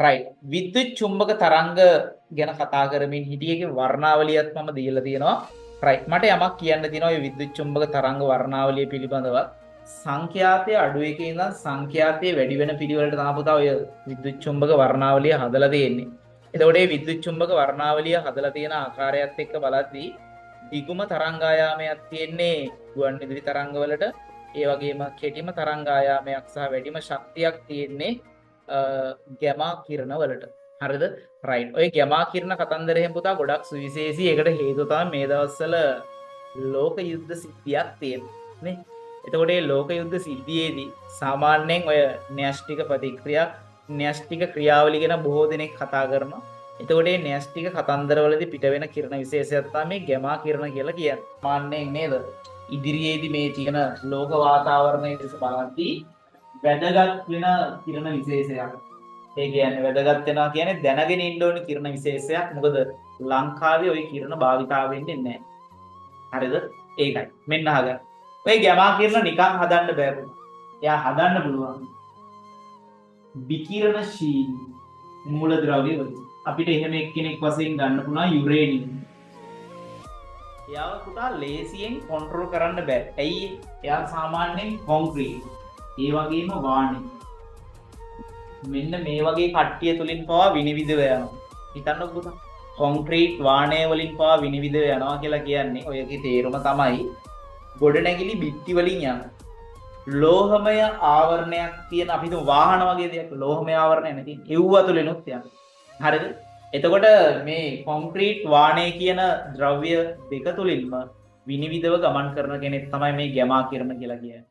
Right. විද්‍යුත් චුම්බක තරංග ගැන කතා කරමින් හිටියේගේ වර්ණාවලියත් මම දීලා තියෙනවා. රයිට්. මට යමක් කියන්න තියෙනවා මේ විද්‍යුත් චුම්බක තරංග වර්ණාවලිය පිළිබඳව. සංඛ්‍යාතයේ අඩු එකේ ඉඳන් සංඛ්‍යාතයේ වැඩි වෙන පිළිවෙලට තමයි පුතා ඔය විද්‍යුත් චුම්බක වර්ණාවලිය හදලා තියෙන්නේ. එතකොට මේ විද්‍යුත් චුම්බක වර්ණාවලිය හදලා තියෙන ආකාරයත් එක්ක බලද්දී දිගුම තරංගායාමයක් තියෙන්නේ ගුවන්විදුලි තරංගවලට. ඒ වගේම කෙටිම තරංගායාමයක් සහ වැඩිම ශක්තියක් තියෙන්නේ ගැමා කිරණ වලට. හරිද? රයිට්. ඔය ගැමා කිරණ කතන්දරයෙන් පුතා ගොඩක් සුවිශේෂී. ඒකට හේතුව තමයි මේ දවස්වල ලෝක යුද්ධ සිද්ධියක් තියෙනවා. නේ? එතකොට මේ ලෝක යුද්ධ සිද්ධියේදී සාමාන්‍යයෙන් ඔය න්‍යෂ්ටික ප්‍රතික්‍රියා න්‍යෂ්ටික ක්‍රියාවලිය ගැන බොහෝ දෙනෙක් කතා කරනවා. එතකොට මේ න්‍යෂ්ටික කතන්දරවලදී පිට වෙන කිරණ විශේෂයක් තමයි මේ ගැමා කිරණ කියලා කියන්නේ. සාමාන්‍යයෙන් නේද? ඉදිරියේදී මේ තියෙන ලෝක වාතාවරණය දෙස බලද්දී වැදගත් වෙන කිරණ විශේෂයක්. ඒ කියන්නේ වැදගත් වෙනවා කියන්නේ දැනගෙන ඉන්න ඕනේ කිරණ විශේෂයක්. මොකද ලංකාවේ ওই කිරණ භාවිතා වෙන්නේ නැහැ. හරිද? ඒකයි. මෙන්න අහගන්න. ඔය ගැමා කිරණ නිකන් හදන්න බෑ පුතා. එයා හදන්න පුළුවන්. විකිරණශීලී මූලද්‍රව්‍ය වලින්. අපිට එහෙම එක්කෙනෙක් වශයෙන් ගන්න පුළුවන් යුරේනියම්. එයාව පුතා ලේසියෙන් කන්ට්‍රෝල් කරන්න බෑ. ඇයි? එයා සාමාන්‍යයෙන් කොන්ක්‍රීට්. ඒ වගේම වාණි. මෙන්න මේ වගේ කට්ටිය තුලින් පවා විනිවිදව යනවා. හිතන්නකෝ පුතා. කොන්ක්‍රීට් වාණය වලින් පවා විනිවිදව යනවා කියලා කියන්නේ ඔයගේ තේරුම තමයි ගොඩනැගිලි බිත්ති වලින් යන ලෝහමය ආවරණයක් තියෙන අපි හිතමු වාහන වගේ දෙයක් ලෝහමය ආවරණයක් නැති එව්ව තුලිනුත් යන. හරිද? එතකොට මේ කොන්ක්‍රීට් වාණය කියන ද්‍රව්‍ය දෙක තුලින්ම විනිවිදව ගමන් කරන කෙනෙක් තමයි මේ ගැමා කිරණ කියලා කියන්නේ.